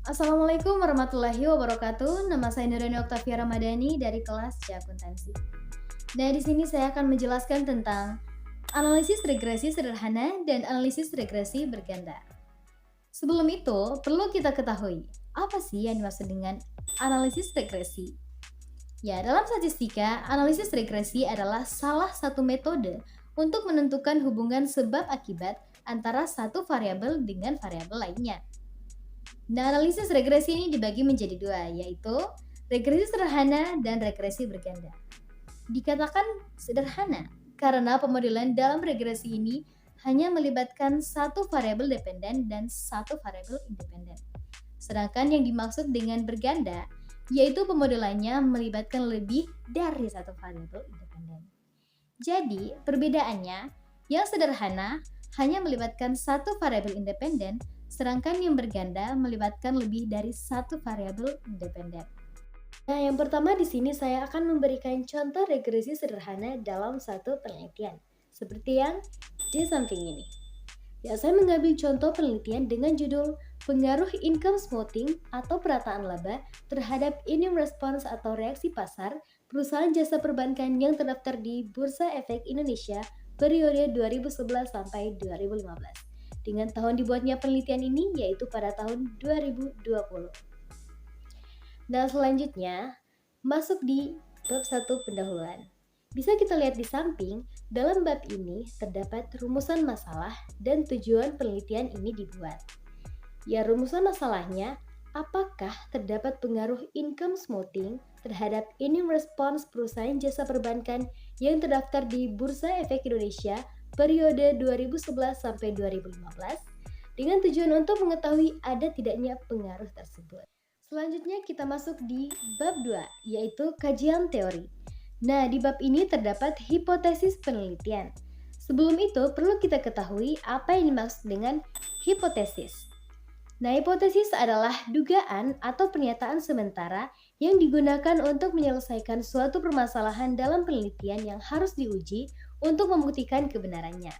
Assalamualaikum warahmatullahi wabarakatuh. Nama saya Nurani Oktavia Ramadhani dari kelas C Akuntansi. Nah, di sini saya akan menjelaskan tentang analisis regresi sederhana dan analisis regresi berganda. Sebelum itu, perlu kita ketahui, apa sih yang dimaksud dengan analisis regresi? Ya, dalam statistika, analisis regresi adalah salah satu metode untuk menentukan hubungan sebab akibat antara satu variabel dengan variabel lainnya. Nah, analisis regresi ini dibagi menjadi dua, yaitu regresi sederhana dan regresi berganda. Dikatakan sederhana karena pemodelan dalam regresi ini hanya melibatkan satu variabel dependen dan satu variabel independen. Sedangkan yang dimaksud dengan berganda, yaitu pemodelannya melibatkan lebih dari satu variabel independen. Jadi, perbedaannya, yang sederhana hanya melibatkan satu variabel independen, sedangkan yang berganda melibatkan lebih dari satu variabel independen. Nah, yang pertama di sini saya akan memberikan contoh regresi sederhana dalam satu penelitian, seperti yang di samping ini. Ya, saya mengambil contoh penelitian dengan judul pengaruh income smoothing atau perataan laba terhadap immune response atau reaksi pasar perusahaan jasa perbankan yang terdaftar di Bursa Efek Indonesia periode 2011 sampai 2015. Dengan tahun dibuatnya penelitian ini yaitu pada tahun 2020. Nah, selanjutnya masuk di bab 1 pendahuluan. Bisa kita lihat di samping, dalam bab ini terdapat rumusan masalah dan tujuan penelitian ini dibuat. Ya, rumusan masalahnya, apakah terdapat pengaruh income smoothing terhadap immune response perusahaan jasa perbankan yang terdaftar di Bursa Efek Indonesia periode 2011 sampai 2015 dengan tujuan untuk mengetahui ada tidaknya pengaruh tersebut. Selanjutnya kita masuk di bab 2, yaitu kajian teori. Nah, di bab ini terdapat hipotesis penelitian. Sebelum itu, perlu kita ketahui apa yang dimaksud dengan hipotesis. Nah, hipotesis adalah dugaan atau pernyataan sementara yang digunakan untuk menyelesaikan suatu permasalahan dalam penelitian yang harus diuji untuk membuktikan kebenarannya.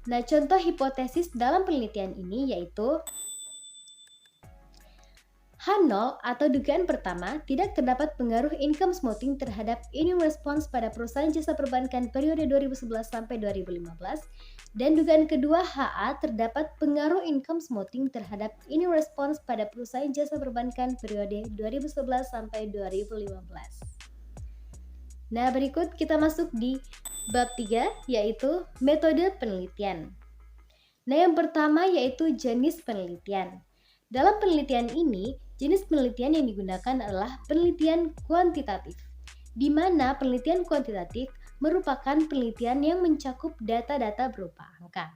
Nah, contoh hipotesis dalam penelitian ini yaitu H0 atau dugaan pertama, tidak terdapat pengaruh income smoothing terhadap immune response pada perusahaan jasa perbankan periode 2011 sampai 2015. Dan dugaan kedua HA terdapat pengaruh income smoothing terhadap immune response pada perusahaan jasa perbankan periode 2011 sampai 2015. Nah, berikut kita masuk di bab 3 yaitu metode penelitian. Nah, yang pertama yaitu jenis penelitian. Dalam penelitian ini, jenis penelitian yang digunakan adalah penelitian kuantitatif, di mana penelitian kuantitatif merupakan penelitian yang mencakup data-data berupa angka.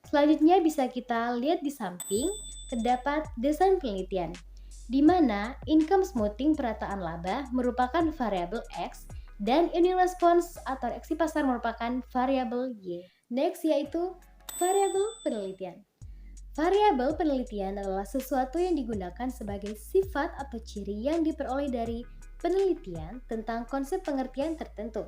Selanjutnya bisa kita lihat di samping, terdapat desain penelitian, di mana income smoothing perataan laba merupakan variabel X dan immune response atau reaksi pasar merupakan variabel Y. Next yaitu variabel penelitian. Variabel penelitian adalah sesuatu yang digunakan sebagai sifat atau ciri yang diperoleh dari penelitian tentang konsep pengertian tertentu.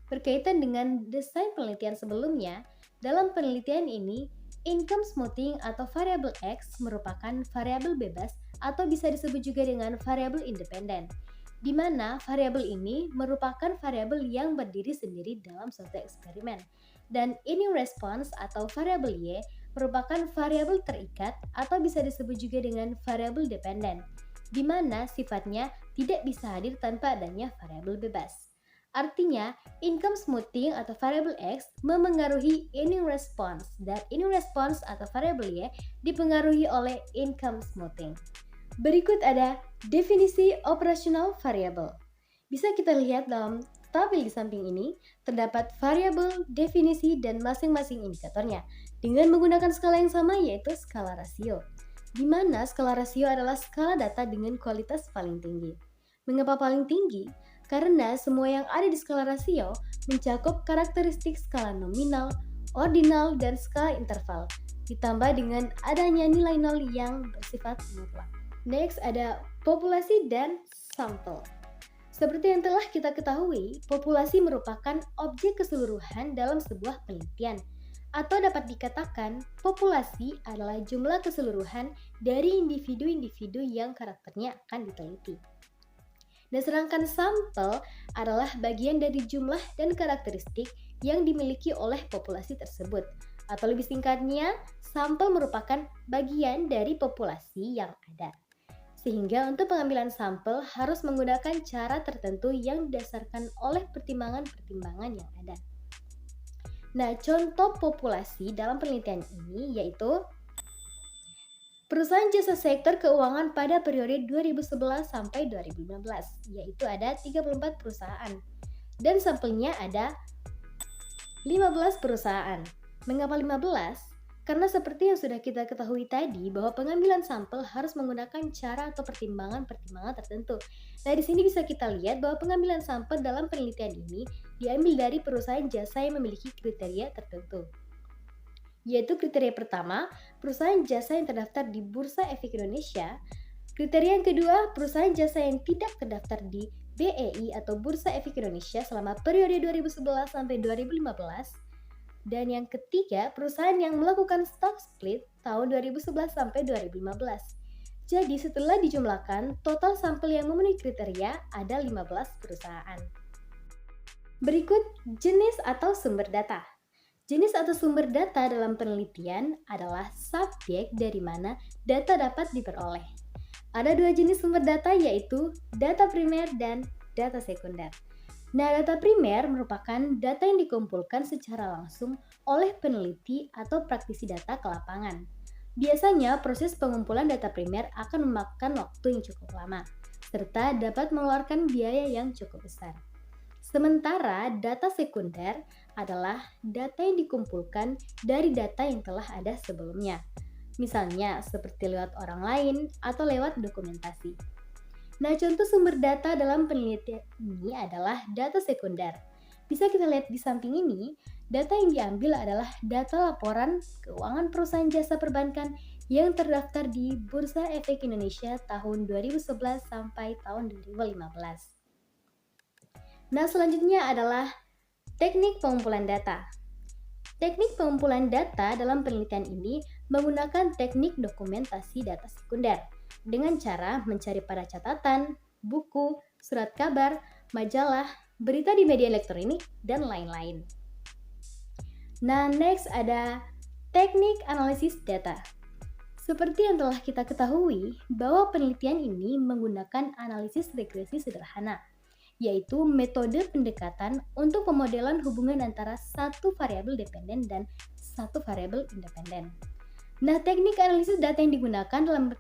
Berkaitan dengan desain penelitian sebelumnya, dalam penelitian ini, income smoothing atau variabel X merupakan variabel bebas atau bisa disebut juga dengan variabel independen, di mana variabel ini merupakan variabel yang berdiri sendiri dalam suatu eksperimen. Dan immune response atau variabel Y merupakan variabel terikat atau bisa disebut juga dengan variabel dependen, di mana sifatnya tidak bisa hadir tanpa adanya variabel bebas. Artinya, income smoothing atau variabel X memengaruhi immune response dan immune response atau variabel Y dipengaruhi oleh income smoothing. Berikut ada definisi operasional variabel. Bisa kita lihat dalam tabel di samping ini, terdapat variabel, definisi, dan masing-masing indikatornya dengan menggunakan skala yang sama yaitu skala rasio, di mana skala rasio adalah skala data dengan kualitas paling tinggi. Mengapa paling tinggi? Karena semua yang ada di skala rasio mencakup karakteristik skala nominal, ordinal, dan skala interval, ditambah dengan adanya nilai nol yang bersifat mutlak. Next ada populasi dan sampel. Seperti yang telah kita ketahui, populasi merupakan objek keseluruhan dalam sebuah penelitian. Atau dapat dikatakan, populasi adalah jumlah keseluruhan dari individu-individu yang karakternya akan diteliti. Dan sedangkan sampel adalah bagian dari jumlah dan karakteristik yang dimiliki oleh populasi tersebut. Atau lebih singkatnya, sampel merupakan bagian dari populasi yang ada. Sehingga untuk pengambilan sampel harus menggunakan cara tertentu yang didasarkan oleh pertimbangan-pertimbangan yang ada. Nah, contoh populasi dalam penelitian ini yaitu perusahaan jasa sektor keuangan pada periode 2011 sampai 2015, yaitu ada 34 perusahaan. Dan sampelnya ada 15 perusahaan. Mengapa 15? Karena seperti yang sudah kita ketahui tadi bahwa pengambilan sampel harus menggunakan cara atau pertimbangan-pertimbangan tertentu. Nah, di sini bisa kita lihat bahwa pengambilan sampel dalam penelitian ini diambil dari perusahaan jasa yang memiliki kriteria tertentu. Yaitu kriteria pertama, perusahaan jasa yang terdaftar di Bursa Efek Indonesia. Kriteria yang kedua, perusahaan jasa yang tidak terdaftar di BEI atau Bursa Efek Indonesia selama periode 2011 sampai 2015. Dan yang ketiga, perusahaan yang melakukan stock split tahun 2011 sampai 2015. Jadi setelah dijumlahkan, total sampel yang memenuhi kriteria ada 15 perusahaan. Berikut jenis atau sumber data. Jenis atau sumber data dalam penelitian adalah subjek dari mana data dapat diperoleh. Ada dua jenis sumber data yaitu data primer dan data sekunder. Nah, data primer merupakan data yang dikumpulkan secara langsung oleh peneliti atau praktisi data ke lapangan. Biasanya, proses pengumpulan data primer akan memakan waktu yang cukup lama, serta dapat mengeluarkan biaya yang cukup besar. Sementara, data sekunder adalah data yang dikumpulkan dari data yang telah ada sebelumnya. Misalnya, seperti lewat orang lain atau lewat dokumentasi. Nah, contoh sumber data dalam penelitian ini adalah data sekunder. Bisa kita lihat di samping ini, data yang diambil adalah data laporan keuangan perusahaan jasa perbankan yang terdaftar di Bursa Efek Indonesia tahun 2011 sampai tahun 2015. Nah, selanjutnya adalah teknik pengumpulan data. Teknik pengumpulan data dalam penelitian ini menggunakan teknik dokumentasi data sekunder dengan cara mencari pada catatan, buku, surat kabar, majalah, berita di media elektronik, dan lain-lain. Nah, next ada teknik analisis data. Seperti yang telah kita ketahui bahwa penelitian ini menggunakan analisis regresi sederhana, yaitu metode pendekatan untuk pemodelan hubungan antara satu variabel dependen dan satu variabel independen. Nah, teknik analisis data yang digunakan dalam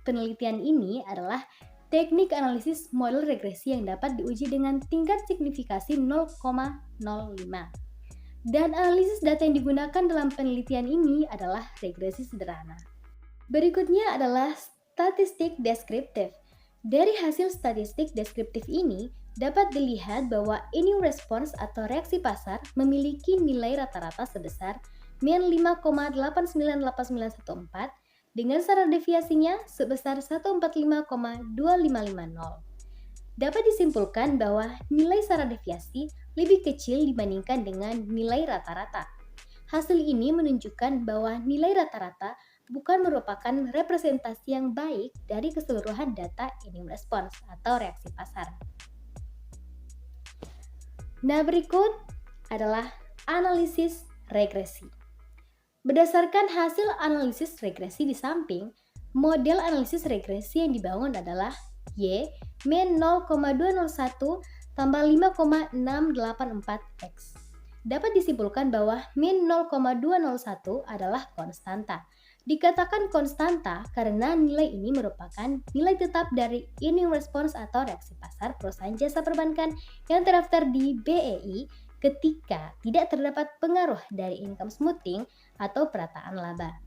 penelitian ini adalah teknik analisis model regresi yang dapat diuji dengan tingkat signifikasi 0,05. Dan analisis data yang digunakan dalam penelitian ini adalah regresi sederhana. Berikutnya adalah statistik deskriptif. Dari hasil statistik deskriptif ini, dapat dilihat bahwa immune response atau reaksi pasar memiliki nilai rata-rata sebesar min 5,898914 dengan standar deviasinya sebesar 145,2550. Dapat disimpulkan bahwa nilai standar deviasi lebih kecil dibandingkan dengan nilai rata-rata. Hasil ini menunjukkan bahwa nilai rata-rata bukan merupakan representasi yang baik dari keseluruhan data immune response atau reaksi pasar. Nah, berikut adalah analisis regresi. Berdasarkan hasil analisis regresi di samping, model analisis regresi yang dibangun adalah Y min 0,201 tambah 5,684X. Dapat disimpulkan bahwa min 0,201 adalah konstanta. Dikatakan konstanta karena nilai ini merupakan nilai tetap dari immune response atau reaksi pasar perusahaan jasa perbankan yang terdaftar di BEI ketika tidak terdapat pengaruh dari income smoothing atau perataan laba.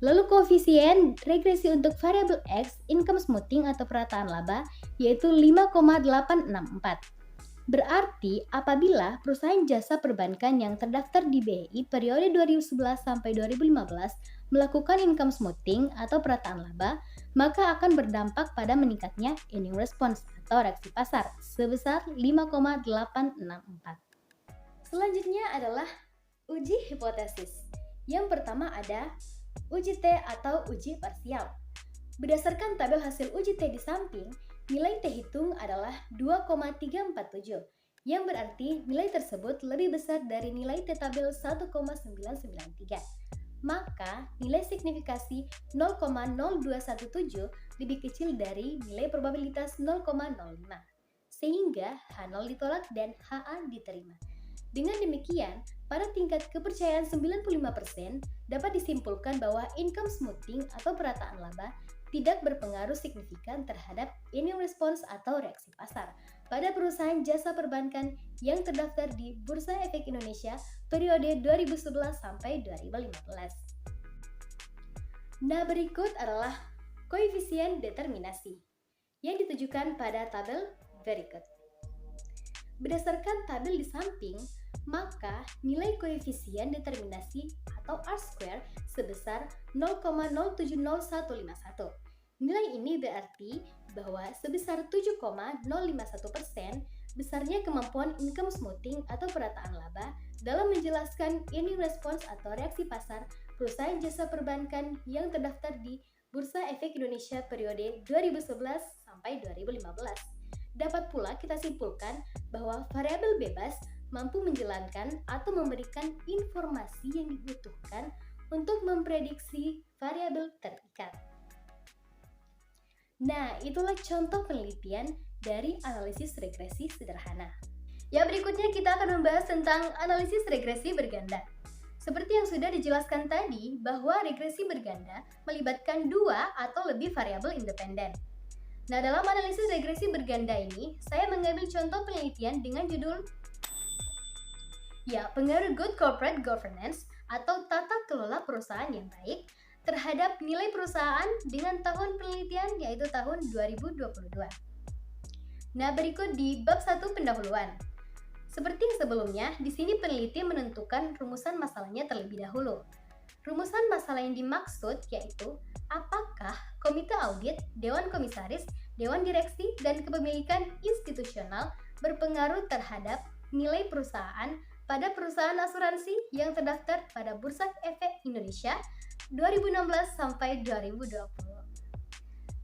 Lalu koefisien regresi untuk variabel X, income smoothing atau perataan laba yaitu 5,864. Berarti apabila perusahaan jasa perbankan yang terdaftar di BEI periode 2011 sampai 2015 melakukan income smoothing atau perataan laba, maka akan berdampak pada meningkatnya immune response atau reaksi pasar sebesar 5,864. Selanjutnya adalah Uji hipotesis. Yang pertama ada uji T atau uji parsial. Berdasarkan tabel hasil uji T di samping, nilai T hitung adalah 2,347, yang berarti nilai tersebut lebih besar dari nilai T tabel 1,993. Maka nilai signifikasi 0,0217 lebih kecil dari nilai probabilitas 0,05. Sehingga H0 ditolak dan HA diterima. Dengan demikian, pada tingkat kepercayaan 95% dapat disimpulkan bahwa income smoothing atau perataan laba tidak berpengaruh signifikan terhadap immune response atau reaksi pasar pada perusahaan jasa perbankan yang terdaftar di Bursa Efek Indonesia periode 2011 sampai 2015. Nah, berikut adalah koefisien determinasi yang ditujukan pada tabel berikut. Berdasarkan tabel di samping, maka nilai koefisien determinasi atau R-square sebesar 0,070151. Nilai ini berarti bahwa sebesar 7,051% besarnya kemampuan income smoothing atau perataan laba dalam menjelaskan immune response atau reaksi pasar perusahaan jasa perbankan yang terdaftar di Bursa Efek Indonesia periode 2011 sampai 2015. Dapat pula kita simpulkan bahwa variabel bebas mampu menjalankan atau memberikan informasi yang dibutuhkan untuk memprediksi variabel terikat. Nah, itulah contoh penelitian dari analisis regresi sederhana. Yang berikutnya kita akan membahas tentang analisis regresi berganda. Seperti yang sudah dijelaskan tadi, bahwa regresi berganda melibatkan dua atau lebih variabel independen. Nah, dalam analisis regresi berganda ini, saya mengambil contoh penelitian dengan judul pengaruh good corporate governance atau tata kelola perusahaan yang baik terhadap nilai perusahaan dengan tahun penelitian yaitu tahun 2022. Nah, berikut di bab 1 pendahuluan. Seperti yang sebelumnya, di sini peneliti menentukan rumusan masalahnya terlebih dahulu. Rumusan masalah yang dimaksud yaitu apakah komite audit, dewan komisaris, dewan direksi, dan kepemilikan institusional berpengaruh terhadap nilai perusahaan pada perusahaan asuransi yang terdaftar pada Bursa Efek Indonesia 2016 sampai 2020.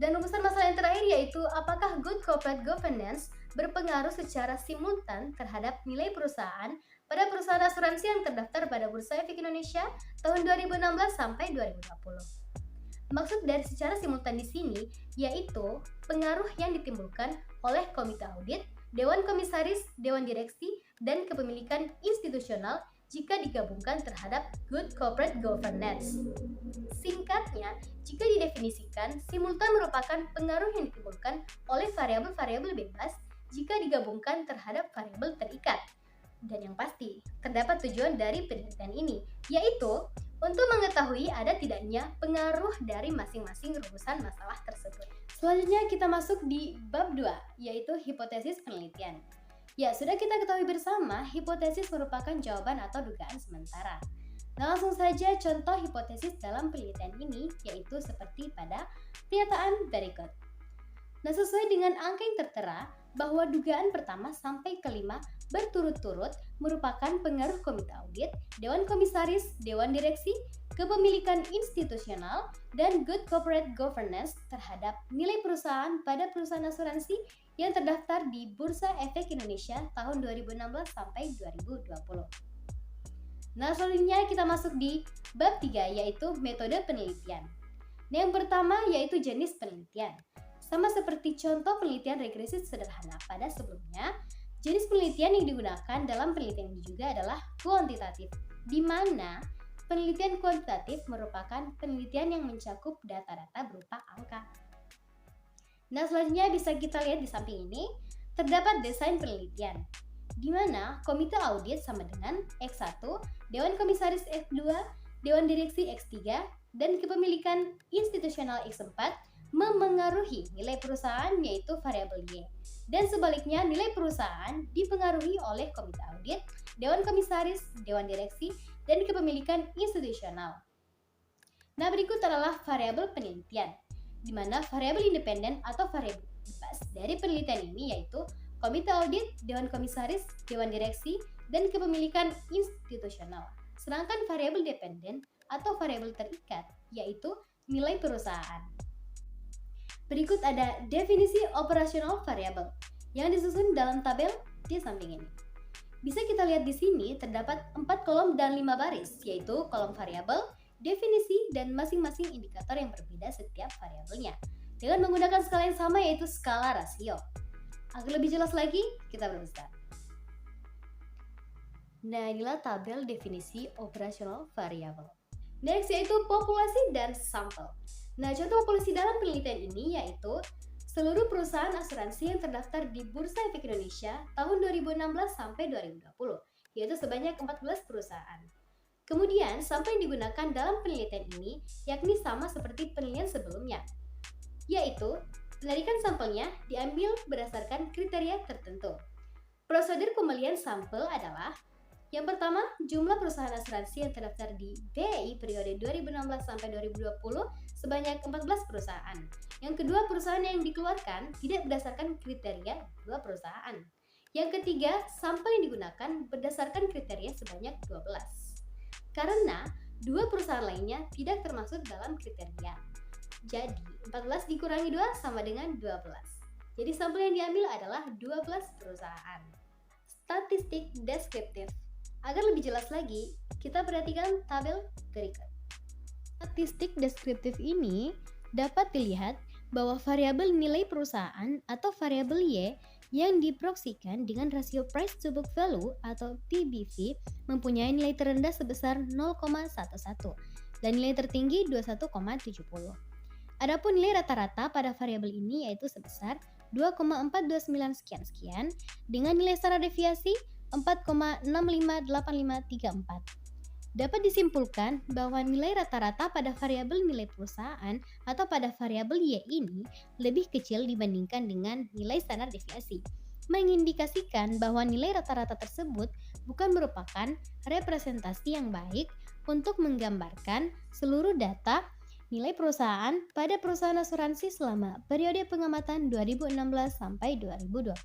Dan rumusan masalah yang terakhir yaitu apakah good corporate governance berpengaruh secara simultan terhadap nilai perusahaan pada perusahaan asuransi yang terdaftar pada Bursa Efek Indonesia tahun 2016 sampai 2020. Maksud dari secara simultan di sini yaitu pengaruh yang ditimbulkan oleh komite audit, dewan komisaris, dewan direksi, dan kepemilikan institusional jika digabungkan terhadap good corporate governance. Singkatnya, jika didefinisikan, simultan merupakan pengaruh yang ditimbulkan oleh variabel-variabel bebas jika digabungkan terhadap variabel terikat. Dan yang pasti, terdapat tujuan dari penelitian ini, yaitu untuk mengetahui ada tidaknya pengaruh dari masing-masing rumusan masalah tersebut. Selanjutnya kita masuk di bab 2, yaitu hipotesis penelitian. Ya, sudah kita ketahui bersama, hipotesis merupakan jawaban atau dugaan sementara. Nah, langsung saja contoh hipotesis dalam penelitian ini, yaitu seperti pada pernyataan berikut. Nah, sesuai dengan angka yang tertera, bahwa dugaan pertama sampai kelima berturut-turut merupakan pengaruh komite audit, dewan komisaris, dewan direksi, kepemilikan institusional, dan good corporate governance terhadap nilai perusahaan pada perusahaan asuransi yang terdaftar di Bursa Efek Indonesia tahun 2016 sampai 2020. Nah, selanjutnya kita masuk di bab 3 yaitu metode penelitian. Nah, yang pertama yaitu jenis penelitian. Sama seperti contoh penelitian regresi sederhana pada sebelumnya, jenis penelitian yang digunakan dalam penelitian ini juga adalah kuantitatif, di mana penelitian kuantitatif merupakan penelitian yang mencakup data-data berupa angka. Nah, selanjutnya bisa kita lihat di samping ini, terdapat desain penelitian, di mana komite audit sama dengan X1, dewan komisaris X2, dewan direksi X3, dan kepemilikan institusional X4 memengaruhi nilai perusahaan yaitu variabel Y. Dan sebaliknya, nilai perusahaan dipengaruhi oleh komite audit, dewan komisaris, dewan direksi, dan kepemilikan institusional. Nah, berikut adalah variabel penelitian, di mana variabel independen atau variabel bebas dari penelitian ini yaitu komite audit, dewan komisaris, dewan direksi, dan kepemilikan institusional. Sedangkan variabel dependen atau variabel terikat yaitu nilai perusahaan. Berikut ada definisi operasional variabel yang disusun dalam tabel di samping ini. Bisa kita lihat di sini terdapat 4 kolom dan 5 baris, yaitu kolom variabel, definisi, dan masing-masing indikator yang berbeda setiap variabelnya dengan menggunakan skala yang sama yaitu skala rasio. Agar lebih jelas lagi, kita berusaha. Nah, inilah tabel definisi operasional variabel. Next yaitu populasi dan sampel. Nah, contoh populasi dalam penelitian ini yaitu seluruh perusahaan asuransi yang terdaftar di Bursa Efek Indonesia tahun 2016 sampai 2020, yaitu sebanyak 14 perusahaan. Kemudian, sampel yang digunakan dalam penelitian ini yakni sama seperti penelitian sebelumnya, yaitu penarikan sampelnya diambil berdasarkan kriteria tertentu. Prosedur pembelian sampel adalah yang pertama, jumlah perusahaan asuransi yang terdaftar di BI periode 2016 sampai 2020 sebanyak 14 perusahaan. Yang kedua, perusahaan yang dikeluarkan tidak berdasarkan kriteria 2 perusahaan. Yang ketiga, sampel yang digunakan berdasarkan kriteria sebanyak 12. Karena 2 perusahaan lainnya tidak termasuk dalam kriteria. Jadi, 14 dikurangi 2 sama dengan 12. Jadi, sampel yang diambil adalah 12 perusahaan. Statistik deskriptif. Agar lebih jelas lagi, kita perhatikan tabel berikut. Statistik deskriptif ini dapat dilihat bahwa variabel nilai perusahaan atau variabel Y yang diproksikan dengan rasio price to book value atau PBV mempunyai nilai terendah sebesar 0,11 dan nilai tertinggi 21,70. Adapun nilai rata-rata pada variabel ini yaitu sebesar 2,429 sekian-sekian dengan nilai standar deviasi 4,658534. Dapat disimpulkan bahwa nilai rata-rata pada variabel nilai perusahaan atau pada variabel Y ini lebih kecil dibandingkan dengan nilai standar deviasi, mengindikasikan bahwa nilai rata-rata tersebut bukan merupakan representasi yang baik untuk menggambarkan seluruh data nilai perusahaan pada perusahaan asuransi selama periode pengamatan 2016 sampai 2020.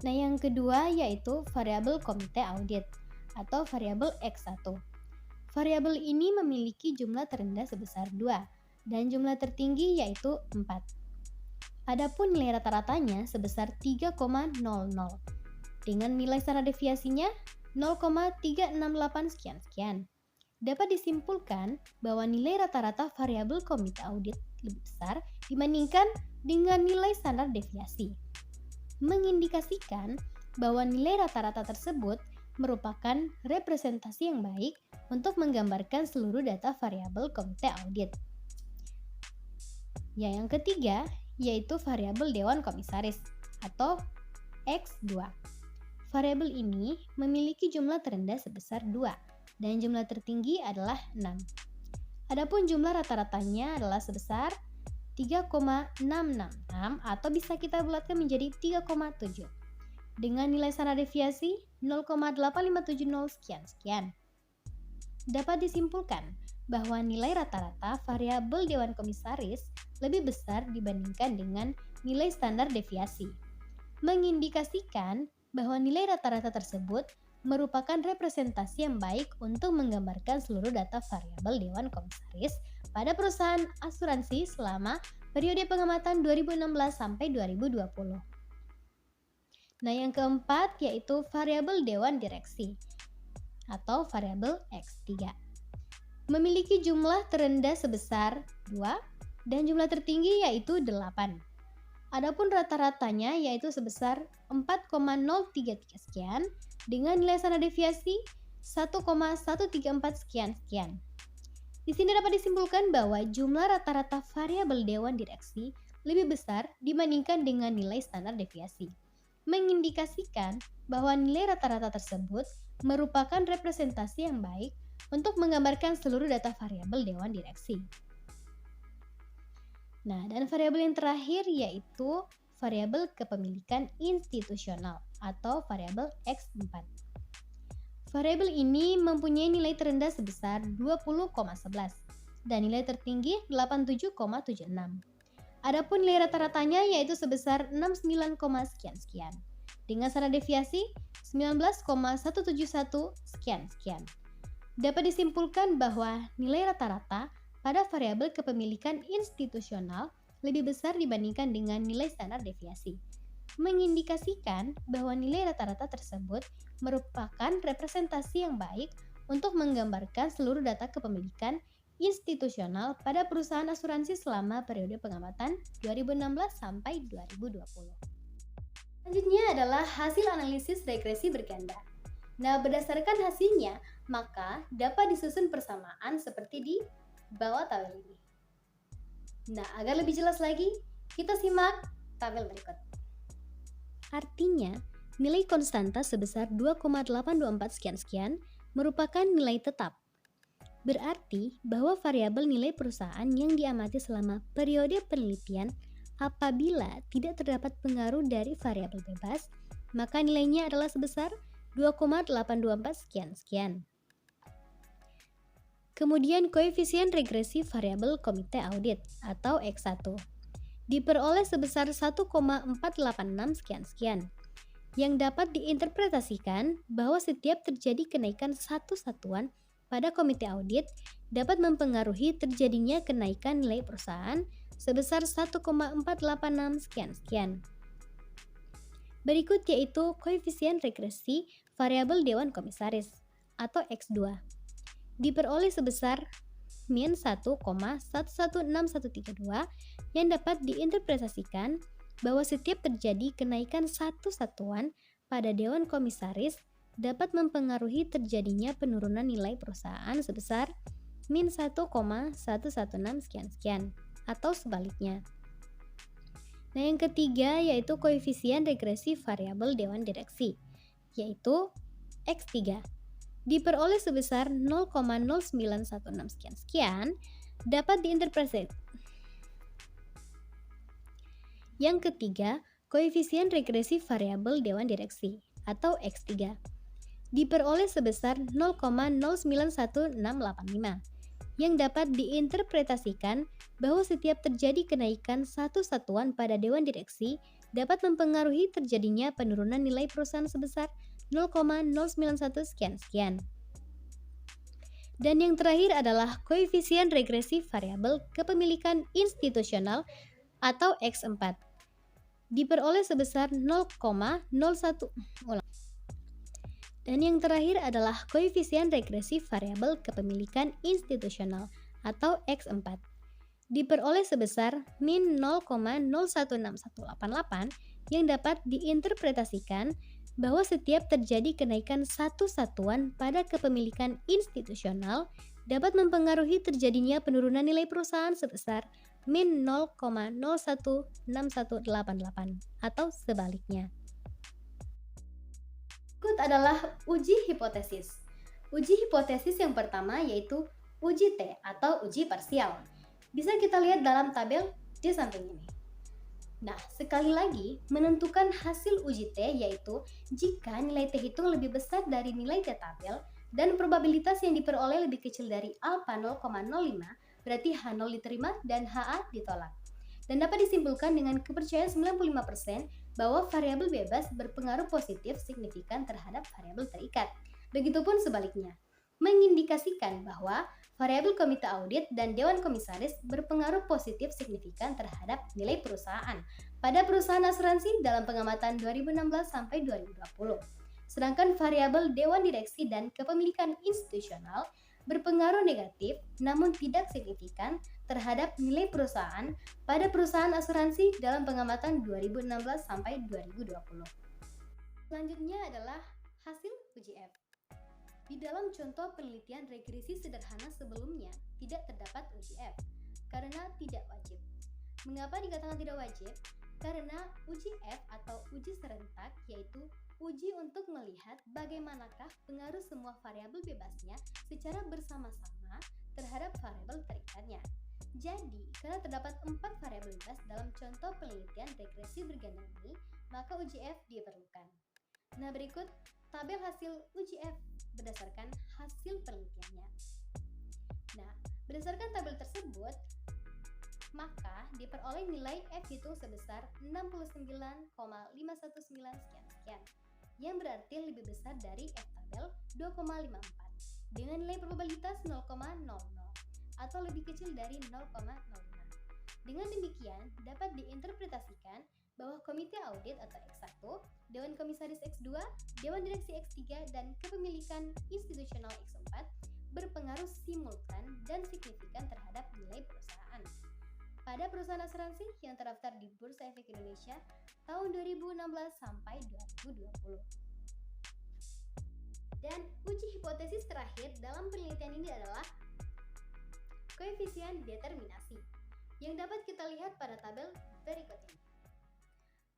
Nah, yang kedua yaitu variabel komite audit atau variabel X1. Variabel ini memiliki jumlah terendah sebesar 2 dan jumlah tertinggi yaitu 4. Adapun nilai rata-ratanya sebesar 3,00 dengan nilai standar deviasinya 0,368 sekian-sekian. Dapat disimpulkan bahwa nilai rata-rata variabel komite audit lebih besar dibandingkan dengan nilai standar deviasi, mengindikasikan bahwa nilai rata-rata tersebut merupakan representasi yang baik untuk menggambarkan seluruh data variabel komite audit. Ya, yang ketiga yaitu variabel dewan komisaris atau X2. Variabel ini memiliki jumlah terendah sebesar 2 dan jumlah tertinggi adalah 6. Adapun jumlah rata-ratanya adalah sebesar 3,666 atau bisa kita bulatkan menjadi 3,7 dengan nilai standar deviasi 0,8570 sekian-sekian. Dapat disimpulkan bahwa nilai rata-rata variabel dewan komisaris lebih besar dibandingkan dengan nilai standar deviasi, mengindikasikan bahwa nilai rata-rata tersebut merupakan representasi yang baik untuk menggambarkan seluruh data variabel dewan komisaris pada perusahaan asuransi selama periode pengamatan 2016 sampai 2020. Nah, yang keempat yaitu variabel dewan direksi atau variabel X3. Memiliki jumlah terendah sebesar 2 dan jumlah tertinggi yaitu 8. Adapun rata-ratanya yaitu sebesar 4,033 sekian dengan nilai standar deviasi 1,134 sekian-sekian. Di sini dapat disimpulkan bahwa jumlah rata-rata variabel dewan direksi lebih besar dibandingkan dengan nilai standar deviasi, mengindikasikan bahwa nilai rata-rata tersebut merupakan representasi yang baik untuk menggambarkan seluruh data variabel dewan direksi. Nah, dan variabel yang terakhir yaitu variabel kepemilikan institusional atau variabel X4. Variabel ini mempunyai nilai terendah sebesar 20,11 dan nilai tertinggi 87,76. Adapun nilai rata-ratanya yaitu sebesar 69, sekian-sekian dengan standar deviasi 19,171 sekian. Dapat disimpulkan bahwa nilai rata-rata pada variabel kepemilikan institusional lebih besar dibandingkan dengan nilai standar deviasi, mengindikasikan bahwa nilai rata-rata tersebut merupakan representasi yang baik untuk menggambarkan seluruh data kepemilikan institusional pada perusahaan asuransi selama periode pengamatan 2016 sampai 2020. Selanjutnya adalah hasil analisis regresi berganda. Nah, berdasarkan hasilnya, maka dapat disusun persamaan seperti di bawah tabel ini. Nah, agar lebih jelas lagi, kita simak tabel berikut. Artinya, nilai konstanta sebesar 2,824 sekian merupakan nilai tetap. Berarti bahwa variabel nilai perusahaan yang diamati selama periode penelitian apabila tidak terdapat pengaruh dari variabel bebas, maka nilainya adalah sebesar 2,824 sekian. Kemudian koefisien regresi variabel komite audit atau X1 diperoleh sebesar 1,486 sekian yang dapat diinterpretasikan bahwa setiap terjadi kenaikan satu satuan pada komite audit dapat mempengaruhi terjadinya kenaikan nilai perusahaan sebesar 1,486 sekian. Berikut yaitu koefisien regresi variabel dewan komisaris atau X2 diperoleh sebesar min 1,116132 yang dapat diinterpretasikan bahwa setiap terjadi kenaikan satu satuan pada dewan komisaris dapat mempengaruhi terjadinya penurunan nilai perusahaan sebesar min 1,116 sekian atau sebaliknya. Nah, yang ketiga yaitu koefisien regresi variabel dewan direksi, yaitu X3 diperoleh sebesar 0,0916 sekian dapat diinterpretasi. Yang ketiga, koefisien regresi variabel dewan direksi atau X3 diperoleh sebesar 0,091685 yang dapat diinterpretasikan bahwa setiap terjadi kenaikan satu satuan pada dewan direksi dapat mempengaruhi terjadinya penurunan nilai perusahaan sebesar 0,091 sekian. Dan yang terakhir adalah koefisien regresi variabel kepemilikan institusional atau X4 diperoleh sebesar 0,01. Dan yang terakhir adalah koefisien regresi variabel kepemilikan institusional atau X4 diperoleh sebesar min 0,016188 yang dapat diinterpretasikan bahwa setiap terjadi kenaikan satu satuan pada kepemilikan institusional dapat mempengaruhi terjadinya penurunan nilai perusahaan sebesar min 0,016188 atau sebaliknya. Berikut adalah uji hipotesis. Uji hipotesis yang pertama yaitu uji T atau uji parsial. Bisa kita lihat dalam tabel di samping ini. Nah, sekali lagi, menentukan hasil uji T yaitu jika nilai T hitung lebih besar dari nilai T tabel dan probabilitas yang diperoleh lebih kecil dari alfa 0,05, berarti H0 diterima dan HA ditolak. Dan dapat disimpulkan dengan kepercayaan 95% bahwa variabel bebas berpengaruh positif signifikan terhadap variabel terikat. Begitupun sebaliknya, mengindikasikan bahwa variabel komite audit dan dewan komisaris berpengaruh positif signifikan terhadap nilai perusahaan pada perusahaan asuransi dalam pengamatan 2016 sampai 2020. Sedangkan variabel dewan direksi dan kepemilikan institusional berpengaruh negatif namun tidak signifikan terhadap nilai perusahaan pada perusahaan asuransi dalam pengamatan 2016 sampai 2020. Selanjutnya adalah hasil uji F. Di dalam contoh penelitian regresi sederhana sebelumnya tidak terdapat uji F karena tidak wajib. Mengapa dikatakan tidak wajib? Karena uji F atau uji serentak yaitu uji untuk melihat bagaimanakah pengaruh semua variabel bebasnya secara bersama-sama terhadap variabel terikatnya. Jadi, karena terdapat 4 variabel bebas dalam contoh penelitian regresi berganda ini, maka uji F diperlukan. Nah, berikut tabel hasil uji F berdasarkan hasil penelitiannya. Nah, berdasarkan tabel tersebut, maka diperoleh nilai F hitung sebesar 69,519 sekian, yang berarti lebih besar dari F tabel 2,54 dengan nilai probabilitas 0,00 atau lebih kecil dari 0,05. Dengan demikian, dapat diinterpretasikan bahwa Komite Audit atau X1, Dewan Komisaris X2, Dewan Direksi X3, dan Kepemilikan Institusional X4 berpengaruh simultan dan signifikan terhadap nilai perusahaan. Pada perusahaan asuransi yang terdaftar di Bursa Efek Indonesia tahun 2016 sampai 2020. Dan uji hipotesis terakhir dalam penelitian ini adalah koefisien determinasi yang dapat kita lihat pada tabel berikut ini.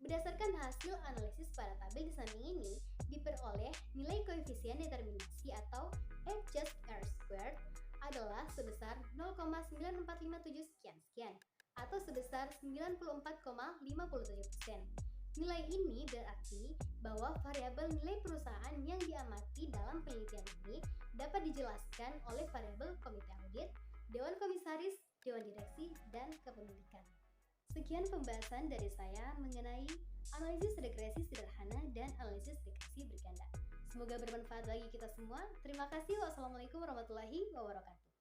Berdasarkan hasil analisis pada tabel di samping ini, diperoleh nilai koefisien determinasi atau F just R squared adalah sebesar 0,9457 sekian atau sebesar 94,57%. Nilai ini berarti bahwa variabel nilai perusahaan yang diamati dalam penelitian ini dapat dijelaskan oleh variabel komite audit, dewan komisaris, dewan direksi, dan kepemilikan. Sekian pembahasan dari saya mengenai analisis regresi sederhana dan analisis regresi berganda. Semoga bermanfaat bagi kita semua. Terima kasih. Wassalamualaikum warahmatullahi wabarakatuh.